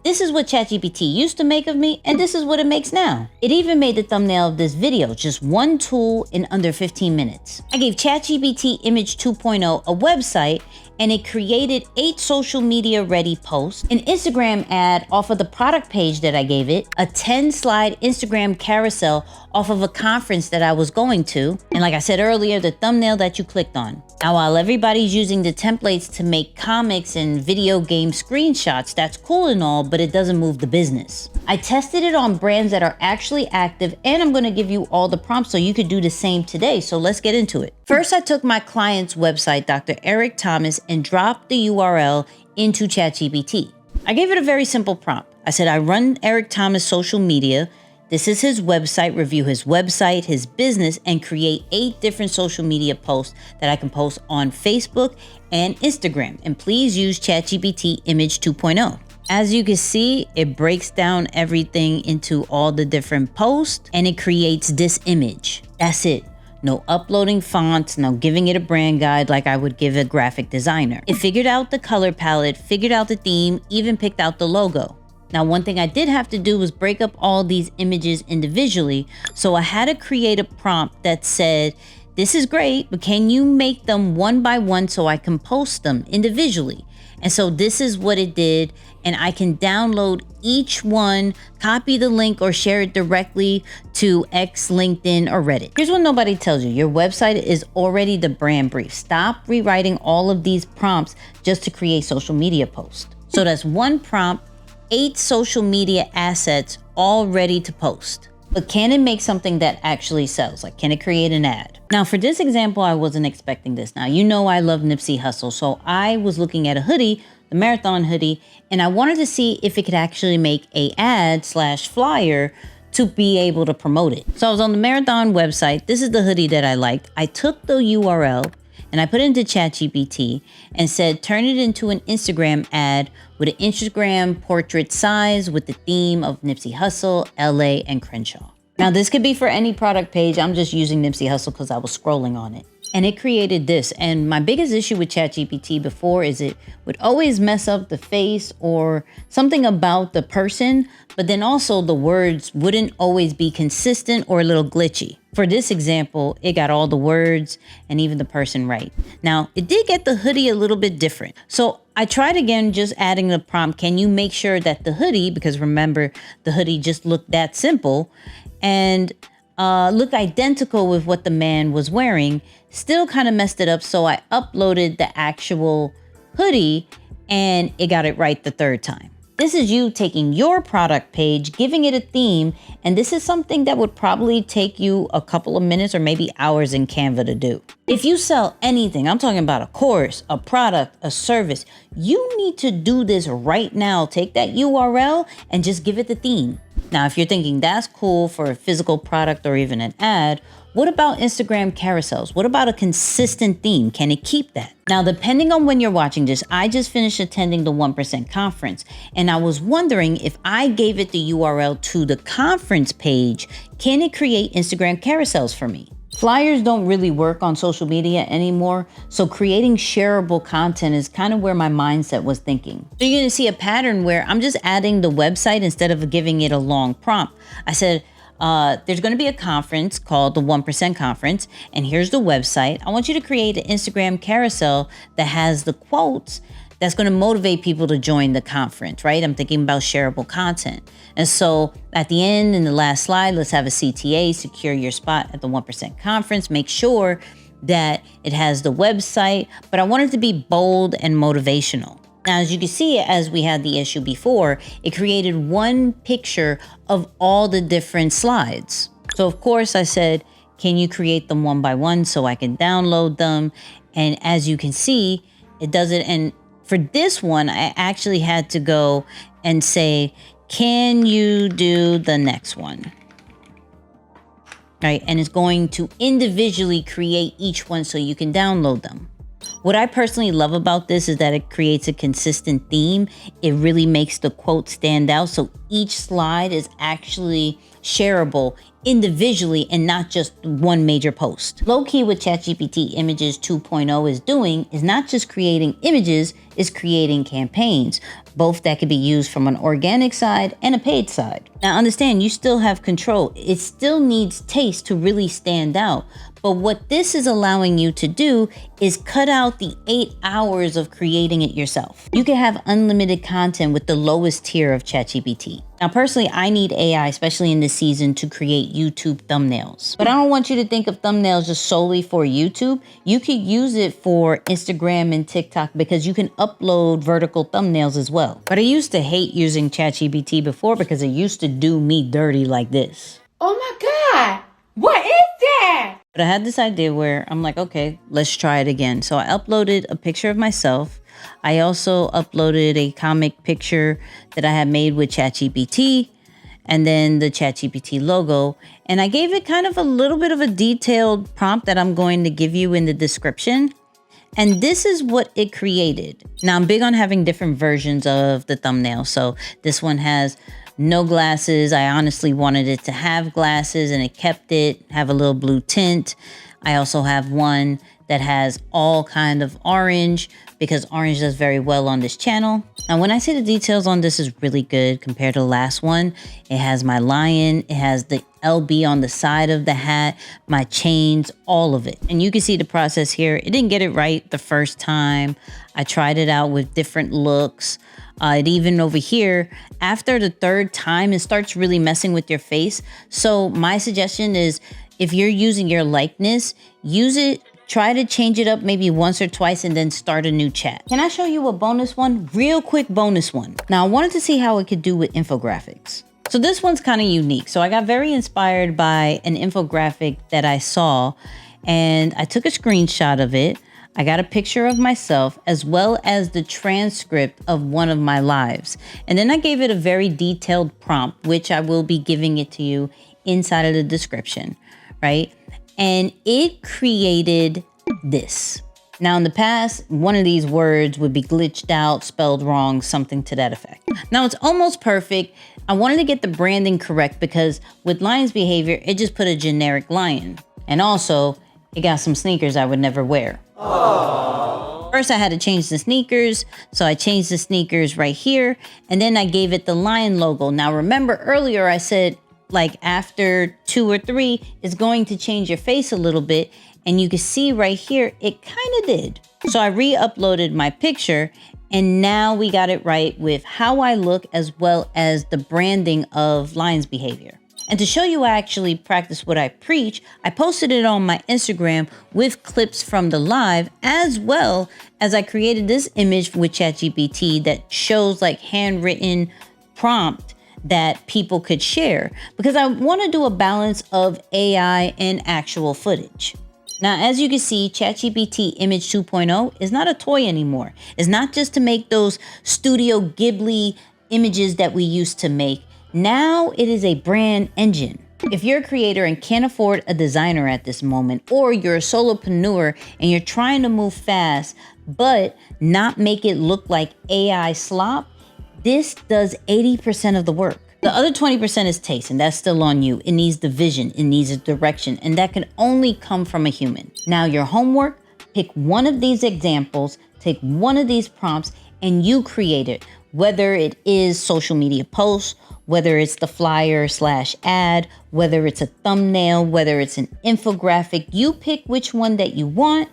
This is what ChatGPT used to make of me, and this is what it makes now. It even made the thumbnail of this video, just one tool in under 15 minutes. I gave ChatGPT Image 2.0 a website, and it created 8 social media ready posts, an Instagram ad off of the product page that I gave it, a 10-slide Instagram carousel off of a conference that I was going to, and like I said earlier, the thumbnail that you clicked on. Now, while everybody's using the templates to make comics and video game screenshots, that's cool and all, but it doesn't move the business. I tested it on brands that are actually active, and I'm gonna give you all the prompts so you could do the same today. So let's get into it. First, I took my client's website, Dr. Eric Thomas, and dropped the URL into ChatGPT. I gave it a very simple prompt. I said, I run Eric Thomas social media. This is his website, review his website, his business, and create 8 different social media posts that I can post on Facebook and Instagram. And please use ChatGPT Image 2.0. As you can see, it breaks down everything into all the different posts and it creates this image. That's it. No uploading fonts, no giving it a brand guide like I would give a graphic designer. It figured out the color palette, figured out the theme, even picked out the logo. Now, one thing I did have to do was break up all these images individually. So I had to create a prompt that said, this is great, but can you make them one by one so I can post them individually? And so this is what it did. And I can download each one, copy the link, or share it directly to X, LinkedIn, or Reddit. Here's what nobody tells you. Your website is already the brand brief. Stop rewriting all of these prompts just to create social media posts. So that's one prompt, 8 social media assets all ready to post. But can it make something that actually sells? Like, can it create an ad? Now, for this example, I wasn't expecting this. Now, you know I love Nipsey Hussle, so I was looking at a hoodie, the marathon hoodie, and I wanted to see if it could actually make a ad/flyer to be able to promote it. So I was on the marathon website. This is the hoodie that I liked. I took the URL and I put it into ChatGPT and said, turn it into an Instagram ad with an Instagram portrait size with the theme of Nipsey Hussle, LA, and Crenshaw. Now, this could be for any product page. I'm just using Nipsey Hussle because I was scrolling on it. And it created this. And my biggest issue with ChatGPT before is it would always mess up the face or something about the person, but then also the words wouldn't always be consistent or a little glitchy. For this example, it got all the words and even the person right. Now, it did get the hoodie a little bit different. So I tried again, just adding the prompt, can you make sure that the hoodie, because remember, the hoodie just looked that simple and look identical with what the man was wearing, still kind of messed it up. So I uploaded the actual hoodie and it got it right the 3rd time. This is you taking your product page, giving it a theme, and this is something that would probably take you a couple of minutes or maybe hours in Canva to do. If you sell anything, I'm talking about a course, a product, a service, you need to do this right now. Take that URL and just give it the theme. Now, if you're thinking that's cool for a physical product or even an ad, what about Instagram carousels? What about a consistent theme? Can it keep that? Now, depending on when you're watching this, I just finished attending the 1% conference, and I was wondering if I gave it the URL to the conference page, can it create Instagram carousels for me? Flyers don't really work on social media anymore, so creating shareable content is kind of where my mindset was thinking. So you're gonna see a pattern where I'm just adding the website instead of giving it a long prompt. I said, there's going to be a conference called the 1% Conference, and here's the website. I want you to create an Instagram carousel that has the quotes that's going to motivate people to join the conference, right? I'm thinking about shareable content. And so at the end, in the last slide, let's have a CTA, secure your spot at the 1% Conference. Make sure that it has the website, but I want it to be bold and motivational. Now, as you can see, as we had the issue before, it created one picture of all the different slides. So of course I said, can you create them one by one so I can download them? And as you can see, it does it. And for this one, I actually had to go and say, can you do the next one? Right, and it's going to individually create each one so you can download them. What I personally love about this is that it creates a consistent theme. It really makes the quote stand out. So each slide is actually shareable individually and not just one major post. Low key, what ChatGPT Images 2.0 is doing is not just creating images, it's creating campaigns, both that could be used from an organic side and a paid side. Now understand, you still have control. It still needs taste to really stand out. But what this is allowing you to do is cut out the 8 hours of creating it yourself. You can have unlimited content with the lowest tier of ChatGPT. Now, personally, I need AI, especially in this season, to create YouTube thumbnails. But I don't want you to think of thumbnails just solely for YouTube. You could use it for Instagram and TikTok because you can upload vertical thumbnails as well. But I used to hate using ChatGPT before because it used to do me dirty like this. Oh my God, what is that? But I had this idea where I'm like, okay, let's try it again. So I uploaded a picture of myself. I also uploaded a comic picture that I had made with ChatGPT and then the ChatGPT logo. And I gave it kind of a little bit of a detailed prompt that I'm going to give you in the description. And this is what it created. Now, I'm big on having different versions of the thumbnail. So this one has no glasses. I honestly wanted it to have glasses and it kept it, have a little blue tint. I also have one that has all kind of orange because orange does very well on this channel. Now, when I say the details on this is really good compared to the last one, it has my lion, it has the LB on the side of the hat, my chains, all of it. And you can see the process here. It didn't get it right the first time. I tried it out with different looks. It even over here, after the third time, it starts really messing with your face. So my suggestion is if you're using your likeness, use it. Try to change it up maybe once or twice and then start a new chat. Can I show you a bonus one? Real quick bonus one. Now, I wanted to see how it could do with infographics. So this one's kind of unique. So I got very inspired by an infographic that I saw and I took a screenshot of it. I got a picture of myself as well as the transcript of one of my lives. And then I gave it a very detailed prompt, which I will be giving it to you inside of the description, right? And it created this. Now, in the past, one of these words would be glitched out, spelled wrong, something to that effect. Now, it's almost perfect. I wanted to get the branding correct because with lion's behavior, it just put a generic lion. And also, it got some sneakers I would never wear. Aww. First, I had to change the sneakers. So I changed the sneakers right here. And then I gave it the lion logo. Now, remember earlier I said, like after 2 or 3, it's going to change your face a little bit. And you can see right here, it kind of did. So I re-uploaded my picture and now we got it right with how I look as well as the branding of lion's behavior. And to show you I actually practice what I preach, I posted it on my Instagram with clips from the live, as well as I created this image with ChatGPT that shows like handwritten prompt that people could share because I want to do a balance of AI and actual footage. Now, as you can see, ChatGPT Image 2.0 is not a toy anymore. It's not just to make those Studio Ghibli images that we used to make. Now it is a brand engine. If you're a creator and can't afford a designer at this moment, or you're a solopreneur and you're trying to move fast, but not make it look like AI slop, this does 80% of the work. The other 20% is taste, and that's still on you. It needs the vision, it needs a direction, and that can only come from a human. Now, your homework, pick one of these examples, take one of these prompts, and you create it. Whether it is social media posts, whether it's the flyer/ad, whether it's a thumbnail, whether it's an infographic, you pick which one that you want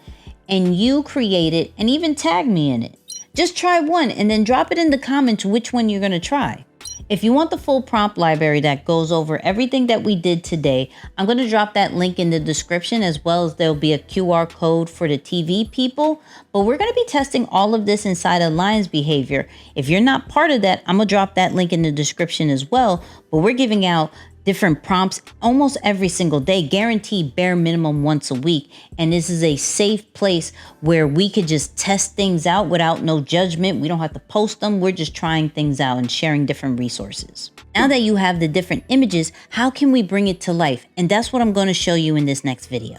and you create it and even tag me in it. Just try one and then drop it in the comments which one you're gonna try. If you want the full prompt library that goes over everything that we did today, I'm going to drop that link in the description, as well as there'll be a QR code for the TV people. But we're going to be testing all of this inside of lion's behavior. If you're not part of that, I'm going to drop that link in the description as well. But we're giving out different prompts almost every single day, guaranteed bare minimum once a week. And this is a safe place where we could just test things out without no judgment. We don't have to post them. We're just trying things out and sharing different resources. Now that you have the different images, how can we bring it to life? And that's what I'm going to show you in this next video.